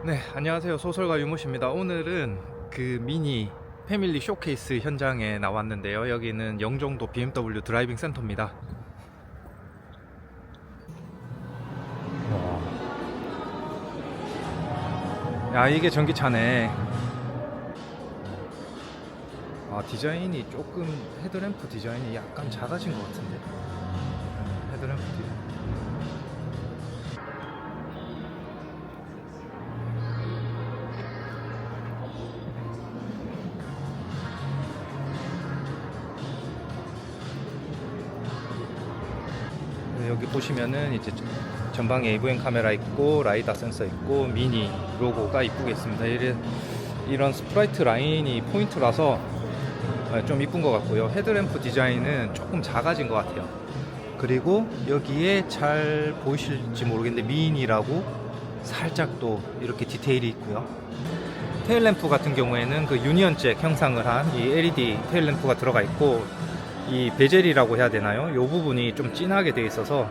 네, 안녕하세요. 소설가 유모씨입니다. 오늘은 그 미니 패밀리 쇼케이스 현장에 나왔는데요. 여기는 영종도 BMW 드라이빙 센터입니다. 야, 이게 전기차네. 아, 디자인이 조금, 헤드램프 디자인이 약간 작아진 것 같은데. 헤드램프 디자인. 여기 보시면은 이제 전방에 AVM 카메라 있고 라이다 센서 있고 미니 로고가 이쁘게 있습니다. 이런 스프라이트 라인이 포인트라서 좀 이쁜 것 같고요. 헤드램프 디자인은 조금 작아진 것 같아요. 그리고 여기에 잘 보이실지 모르겠는데 미니라고 살짝 또 이렇게 디테일이 있고요. 테일램프 같은 경우에는 그 유니언잭 형상을 한 이 LED 테일램프가 들어가 있고, 이 베젤이라고 해야 되나요? 이 부분이 좀 진하게 되어 있어서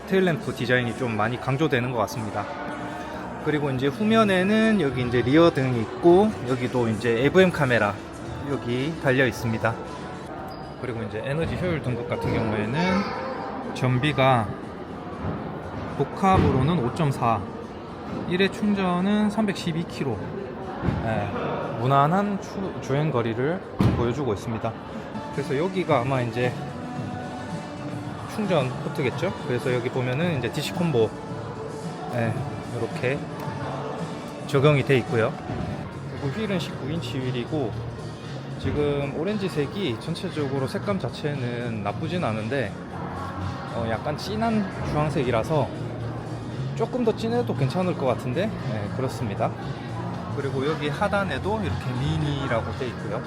테일램프 디자인이 좀 많이 강조되는 것 같습니다. 그리고 이제 후면에는 여기 이제 리어 등이 있고, 여기도 이제 AVM 카메라 여기 달려 있습니다. 그리고 이제 에너지 효율 등급 같은 경우에는 전비가 복합으로는 5.4, 1회 충전은 312km, 무난한 주행 거리를 보여주고 있습니다. 그래서 여기가 아마 이제 충전 포트겠죠. 그래서 여기 보면은 이제 DC 콤보 이렇게 적용이 돼 있고요. 그리고 휠은 19인치 휠이고, 지금 오렌지색이 전체적으로 색감 자체는 나쁘진 않은데 약간 진한 주황색이라서 조금 더 진해도 괜찮을 것 같은데, 그렇습니다. 그리고 여기 하단에도 이렇게 미니라고 돼 있고요.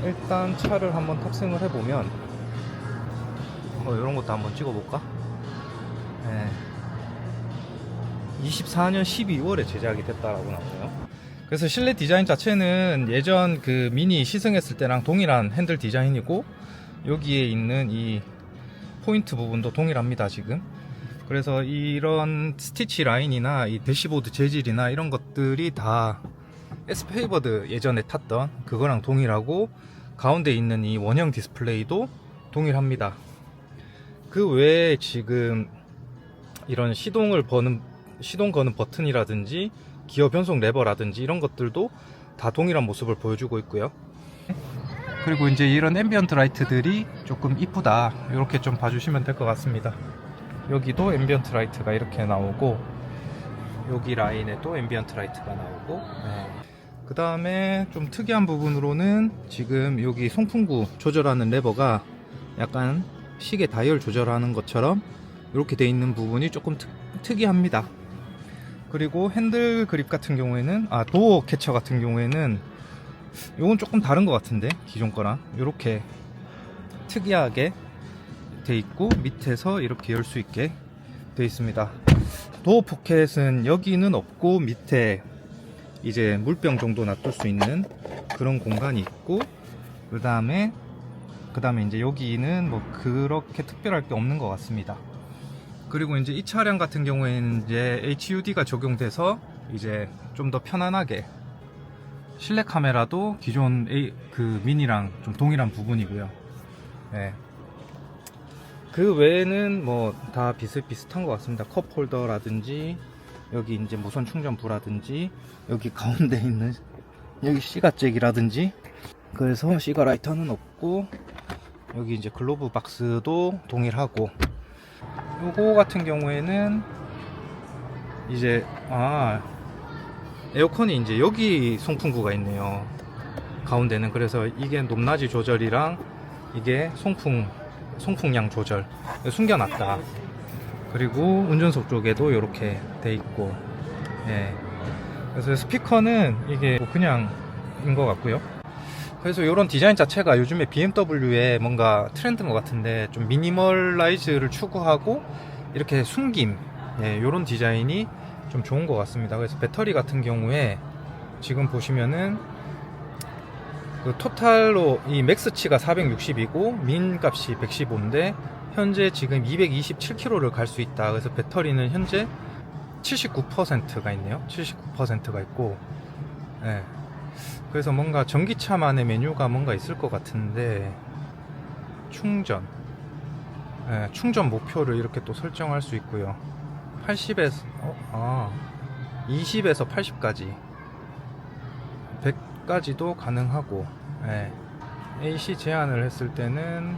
일단 차를 한번 탑승을 해보면 이런 것도 한번 찍어볼까? 24년 12월에 제작이 됐다라고 나와요. 그래서 실내 디자인 자체는 예전 그 미니 시승했을 때랑 동일한 핸들 디자인이고, 여기에 있는 이 포인트 부분도 동일합니다 지금. 그래서 이런 스티치 라인이나 이 대시보드 재질이나 이런 것들이 다 에스페이버드 예전에 탔던 그거랑 동일하고, 가운데 있는 이 원형 디스플레이도 동일합니다. 그 외에 지금 이런 시동 거는 버튼이라든지 기어 변속 레버라든지 이런 것들도 다 동일한 모습을 보여주고 있고요. 그리고 이제 이런 앰비언트 라이트들이 조금 이쁘다, 이렇게 좀 봐주시면 될 것 같습니다. 여기도 앰비언트 라이트가 이렇게 나오고, 여기 라인에도 앰비언트 라이트가 나오고, 그 다음에 좀 특이한 부분으로는 지금 여기 송풍구 조절하는 레버가 약간 시계 다이얼 조절하는 것처럼 이렇게 돼 있는 부분이 조금 특이합니다. 그리고 핸들 그립 같은 경우에는, 도어 캐쳐 같은 경우에는 이건 조금 다른 것 같은데, 기존 거랑 이렇게 특이하게 돼 있고, 밑에서 이렇게 열 수 있게 돼 있습니다. 도어 포켓은 여기는 없고, 밑에 이제 물병 정도 놔둘 수 있는 그런 공간이 있고, 그 다음에 이제 여기는 뭐 그렇게 특별할 게 없는 것 같습니다. 그리고 이제 이 차량 같은 경우에는 이제 HUD가 적용돼서 이제 좀 더 편안하게, 실내 카메라도 기존 그 미니랑 좀 동일한 부분이고요. 그 외에는 뭐 다 비슷비슷한 것 같습니다. 컵 홀더라든지, 여기 이제 무선 충전부라든지, 여기 가운데 있는 여기 시가잭이라든지, 그래서 시가 라이터는 없고, 여기 이제 글로브 박스도 동일하고, 요거 같은 경우에는 이제 에어컨이 이제 여기 송풍구가 있네요, 가운데는. 그래서 이게 높낮이 조절이랑 이게 송풍량 조절 숨겨놨다. 그리고 운전석 쪽에도 이렇게 돼 있고, 그래서 스피커는 이게 뭐 그냥인 것 같고요. 그래서 이런 디자인 자체가 요즘에 BMW의 뭔가 트렌드인 것 같은데, 좀 미니멀라이즈를 추구하고 이렇게 숨김, 이런 디자인이 좀 좋은 것 같습니다. 그래서 배터리 같은 경우에 지금 보시면은 그 토탈로 이 맥스치가 460이고 민 값이 115인데 현재 지금 227km를 갈 수 있다. 그래서 배터리는 현재 79%가 있네요. 79%가 있고, 예. 그래서 뭔가 전기차만의 메뉴가 뭔가 있을 것 같은데, 충전, 예, 충전 목표를 이렇게 또 설정할 수 있고요. 80에서 20에서 80까지 100까지도 가능하고, 예. AC 제한을 했을 때는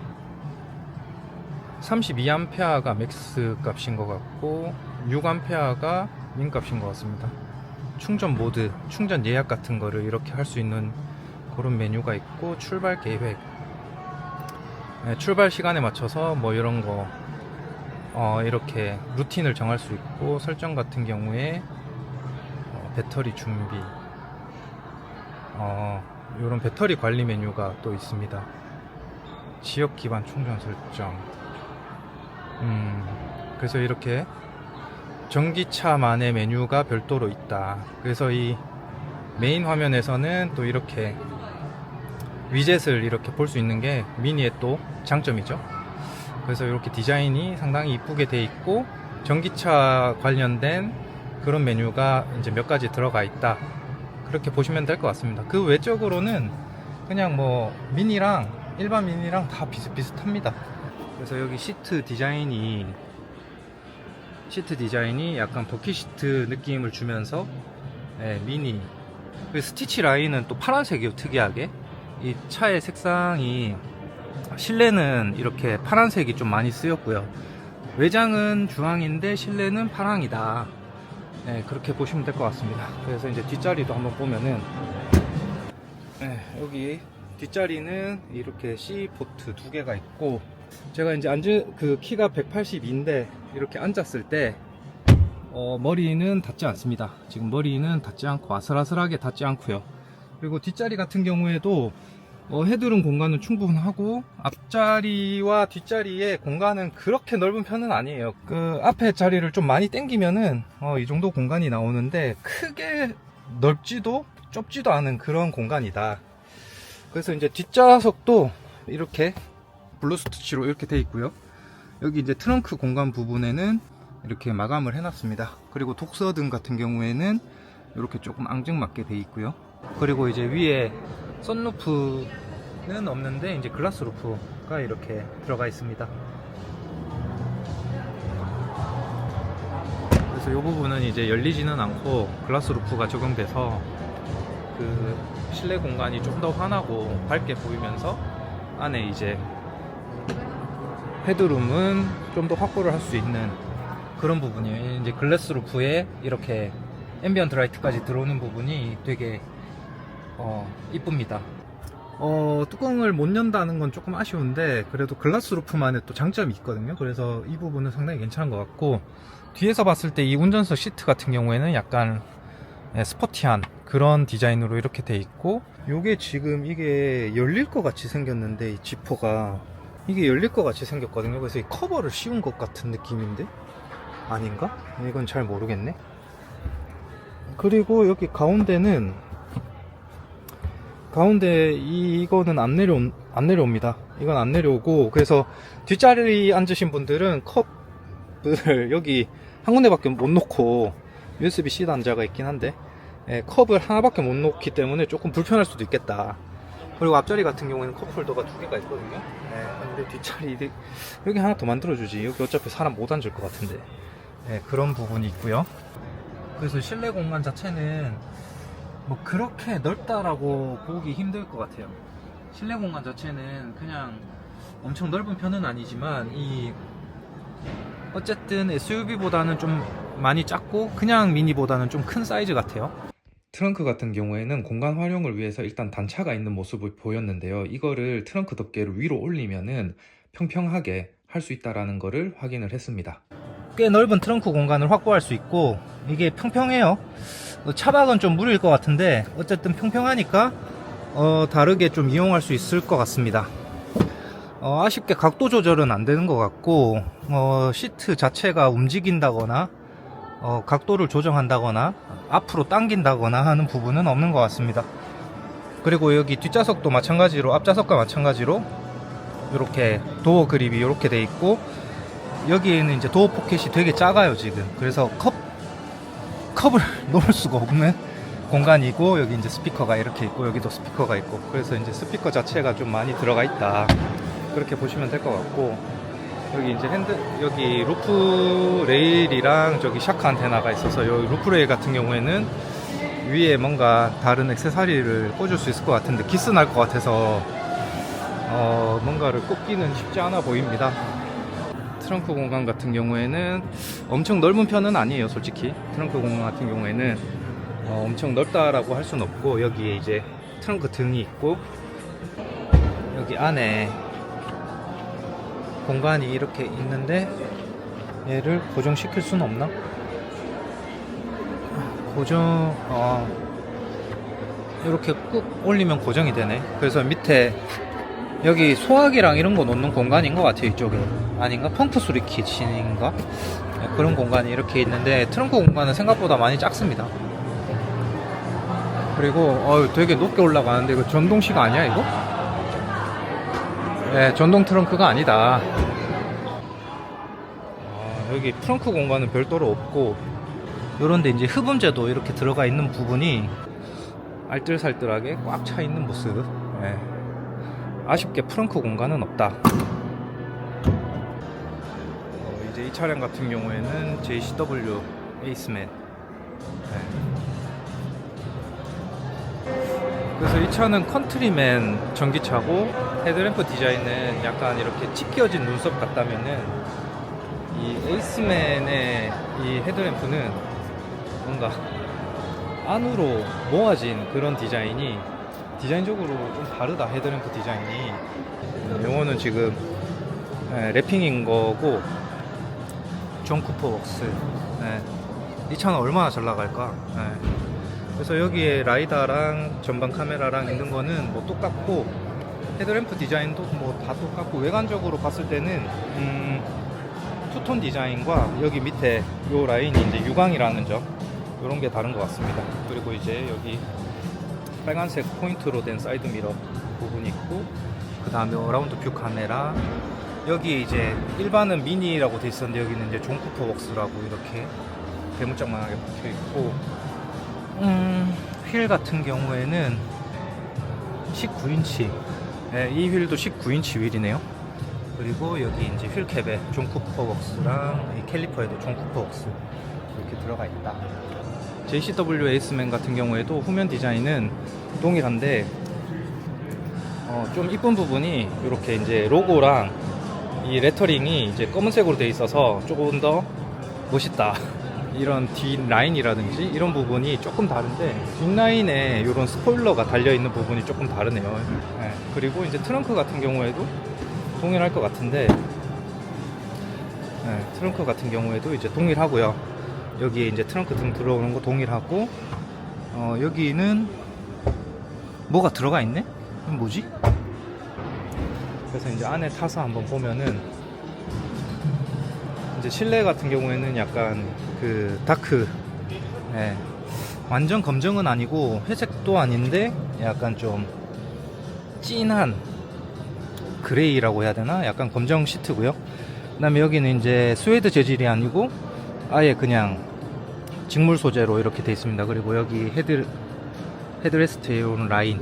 32A가 맥스 값인 것 같고 6A가 민 값인 것 같습니다. 충전 모드, 충전 예약 같은 거를 이렇게 할 수 있는 그런 메뉴가 있고, 출발 계획, 네, 출발 시간에 맞춰서 뭐 이런 거 이렇게 루틴을 정할 수 있고, 설정 같은 경우에 배터리 준비, 이런 배터리 관리 메뉴가 또 있습니다. 지역 기반 충전 설정. 그래서 이렇게 전기차만의 메뉴가 별도로 있다. 그래서 이 메인 화면에서는 또 이렇게 위젯을 이렇게 볼 수 있는 게 미니의 또 장점이죠. 그래서 이렇게 디자인이 상당히 이쁘게 돼 있고, 전기차 관련된 그런 메뉴가 이제 몇 가지 들어가 있다. 그렇게 보시면 될 것 같습니다. 그 외적으로는 그냥 뭐 미니랑 일반 미니랑 다 비슷비슷합니다. 그래서 여기 시트 디자인이 약간 버킷 시트 느낌을 주면서, 예, 미니. 그 스티치 라인은 또 파란색이에요. 특이하게 이 차의 색상이, 실내는 이렇게 파란색이 좀 많이 쓰였고요, 외장은 주황인데 실내는 파랑이다. 네, 그렇게 보시면 될 것 같습니다. 그래서 이제 뒷자리도 한번 보면은, 네, 여기 뒷자리는 이렇게 C 포트 두 개가 있고, 제가 이제 그 키가 182인데 이렇게 앉았을 때 머리는 닿지 않습니다. 지금 머리는 닿지 않고 아슬아슬하게 닿지 않고요. 그리고 뒷자리 같은 경우에도 헤드룸 공간은 충분하고, 앞자리와 뒷자리의 공간은 그렇게 넓은 편은 아니에요. 그 앞에 자리를 좀 많이 당기면은 이 정도 공간이 나오는데, 크게 넓지도 좁지도 않은 그런 공간이다. 그래서 이제 뒷좌석도 이렇게 블루 스티치로 이렇게 돼 있고요. 여기 이제 트렁크 공간 부분에는 이렇게 마감을 해놨습니다. 그리고 독서등 같은 경우에는 이렇게 조금 앙증맞게 돼 있고요. 그리고 이제 위에 선루프는 없는데 이제 글라스 루프가 이렇게 들어가 있습니다. 그래서 이 부분은 이제 열리지는 않고 글라스 루프가 적용돼서 그 실내 공간이 좀 더 환하고 밝게 보이면서, 안에 이제 헤드룸은 좀 더 확보를 할 수 있는 그런 부분이에요. 이제 글라스 루프에 이렇게 앰비언트 라이트까지 들어오는 부분이 되게 이쁩니다. 뚜껑을 못 연다는 건 조금 아쉬운데, 그래도 글라스 루프만의 또 장점이 있거든요. 그래서 이 부분은 상당히 괜찮은 것 같고, 뒤에서 봤을 때 이 운전석 시트 같은 경우에는 약간 스포티한 그런 디자인으로 이렇게 돼 있고, 요게 지금 이게 열릴 것 같이 생겼는데, 이 지퍼가 이게 열릴 것 같이 생겼거든요. 그래서 이 커버를 씌운 것 같은 느낌인데 아닌가? 이건 잘 모르겠네. 그리고 여기 가운데 이거는 안 내려옵니다. 이건 안 내려오고, 그래서 뒷자리 앉으신 분들은 컵을 여기 한 군데밖에 못 놓고, USB-C 단자가 있긴 한데, 컵을 하나밖에 못 놓기 때문에 조금 불편할 수도 있겠다. 그리고 앞자리 같은 경우에는 컵홀더가 두 개가 있거든요. 근데 뒷자리 여기 하나 더 만들어주지. 여기 어차피 사람 못 앉을 것 같은데. 그런 부분이 있고요. 그래서 실내 공간 자체는 뭐 그렇게 넓다라고 보기 힘들 것 같아요. 실내 공간 자체는 그냥 엄청 넓은 편은 아니지만, 어쨌든 SUV보다는 좀 많이 작고 그냥 미니보다는 좀 큰 사이즈 같아요. 트렁크 같은 경우에는 공간 활용을 위해서 일단 단차가 있는 모습을 보였는데요. 이거를 트렁크 덮개를 위로 올리면은 평평하게 할 수 있다라는 거를 확인을 했습니다. 꽤 넓은 트렁크 공간을 확보할 수 있고, 이게 평평해요. 차박은 좀 무리일 것 같은데 어쨌든 평평하니까 다르게 좀 이용할 수 있을 것 같습니다. 아쉽게 각도 조절은 안 되는 것 같고, 시트 자체가 움직인다거나 각도를 조정한다거나 앞으로 당긴다거나 하는 부분은 없는 것 같습니다. 그리고 여기 뒷좌석도 마찬가지로, 앞좌석과 마찬가지로 이렇게 도어 그립이 이렇게 돼 있고, 여기에는 이제 도어 포켓이 되게 작아요 지금. 그래서 컵을 놓을 수가 없는 공간이고, 여기 이제 스피커가 이렇게 있고, 여기도 스피커가 있고, 그래서 이제 스피커 자체가 좀 많이 들어가 있다, 그렇게 보시면 될 것 같고, 여기 이제 여기 루프 레일이랑 저기 샤크 안테나가 있어서, 여기 루프 레일 같은 경우에는 위에 뭔가 다른 액세서리를 꽂을 수 있을 것 같은데 기스 날 것 같아서 뭔가를 꽂기는 쉽지 않아 보입니다. 트렁크 공간 같은 경우에는 엄청 넓은 편은 아니에요 솔직히. 트렁크 공간 같은 경우에는 엄청 넓다라고 할 수는 없고, 여기에 이제 트렁크 등이 있고, 여기 안에 공간이 이렇게 있는데 얘를 고정시킬 수는 없나? 이렇게 꾹 올리면 고정이 되네. 그래서 밑에 여기 소화기랑 이런 거 놓는 공간인 것 같아요 이쪽에. 아닌가? 펑크 소리 키친인가? 네, 그런 공간이 이렇게 있는데, 트렁크 공간은 생각보다 많이 작습니다. 그리고 되게 높게 올라가는데 이거 전동식 아니야 이거? 네, 전동 트렁크가 아니다. 여기 트렁크 공간은 별도로 없고, 요런데 이제 흡음재도 이렇게 들어가 있는 부분이 알뜰살뜰하게 꽉 차 있는 모습. 네. 아쉽게 트렁크 공간은 없다. 이제 이 차량 같은 경우에는 JCW 에이스맨. 네. 그래서 이 차는 컨트리맨 전기차고, 헤드램프 디자인은 약간 이렇게 찢겨진 눈썹 같다면은, 이 에이스맨의 이 헤드램프는 뭔가 안으로 모아진 그런 디자인이, 디자인적으로 좀 다르다. 헤드램프 디자인이. 요거는 지금 랩핑인 거고, 존 쿠퍼 웍스. 이 차는 얼마나 잘 나갈까. 그래서 여기에 라이다랑 전방 카메라랑 있는 거는 뭐 똑같고, 헤드램프 디자인도 뭐 다 똑같고, 외관적으로 봤을 때는 투톤 디자인과 여기 밑에 요 라인이 이제 유광이라는 점, 요런 게 다른 것 같습니다. 그리고 이제 여기 빨간색 포인트로 된 사이드 미러 부분이 있고, 그 다음에 어라운드 뷰 카메라, 여기 이제 일반은 미니라고 돼 있었는데 여기는 이제 존 쿠퍼 웍스라고 이렇게 대문짝만하게 박혀 있고, 휠 같은 경우에는 19인치, 이 휠도 19인치 휠이네요. 그리고 여기 이제 휠캡에 존 쿠퍼 웍스랑 이 캘리퍼에도 존 쿠퍼 웍스 이렇게 들어가 있다. JCW 에이스맨 같은 경우에도 후면 디자인은 동일한데, 좀 이쁜 부분이 이렇게 이제 로고랑 이 레터링이 이제 검은색으로 돼 있어서 조금 더 멋있다. 이런 뒷 라인이라든지 이런 부분이 조금 다른데, 뒷라인에 이런 스포일러가 달려있는 부분이 조금 다르네요. 그리고 이제 트렁크 같은 경우에도 동일할 것 같은데, 트렁크 같은 경우에도 이제 동일하고요. 여기에 이제 트렁크 등 들어오는 거 동일하고, 여기는 뭐가 들어가 있네? 이건 뭐지? 그래서 이제 안에 타서 한번 보면은, 이제 실내 같은 경우에는 약간 그 다크, 완전 검정은 아니고 회색도 아닌데 약간 좀 진한 그레이라고 해야 되나? 약간 검정 시트고요. 그 다음에 여기는 이제 스웨이드 재질이 아니고 아예 그냥 직물 소재로 이렇게 되어 있습니다. 그리고 여기 헤드레스트에 오는 라인,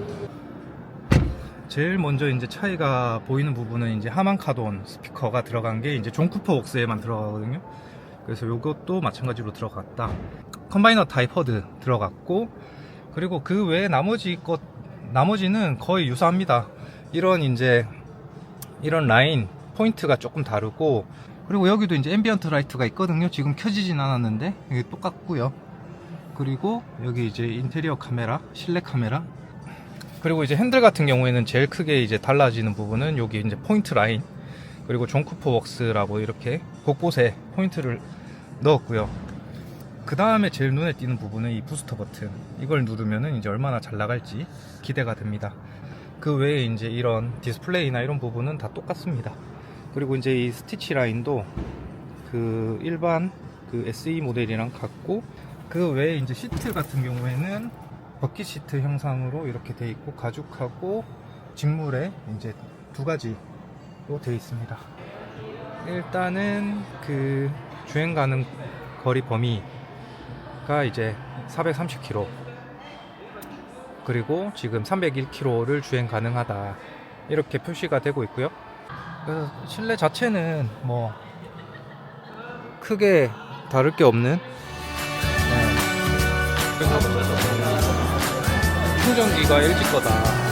제일 먼저 이제 차이가 보이는 부분은 이제 하만 카돈 스피커가 들어간 게 이제 존 쿠퍼 웍스에만 들어가거든요. 그래서 이것도 마찬가지로 들어갔다. 컴바이너 타입 허드 들어갔고, 그리고 그 외에 나머지는 거의 유사합니다. 이런 라인 포인트가 조금 다르고, 그리고 여기도 이제 앰비언트 라이트가 있거든요. 지금 켜지진 않았는데 이게 똑같고요. 그리고 여기 이제 인테리어 카메라, 실내 카메라. 그리고 이제 핸들 같은 경우에는 제일 크게 이제 달라지는 부분은 여기 이제 포인트 라인, 그리고 존 쿠퍼 웍스라고 이렇게 곳곳에 포인트를 넣었고요. 그 다음에 제일 눈에 띄는 부분은 이 부스터 버튼. 이걸 누르면은 이제 얼마나 잘 나갈지 기대가 됩니다. 그 외에 이제 이런 디스플레이나 이런 부분은 다 똑같습니다. 그리고 이제 이 스티치 라인도 그 일반 그 SE 모델이랑 같고, 그 외에 이제 시트 같은 경우에는 버킷 시트 형상으로 이렇게 돼 있고, 가죽하고 직물에 이제 두 가지 되어 있습니다. 일단은 그 주행 가능 거리 범위가 이제 430km, 그리고 지금 301km를 주행 가능하다 이렇게 표시가 되고 있고요. 그래서 실내 자체는 뭐 크게 다를 게 없는, 충전기가 LG 거다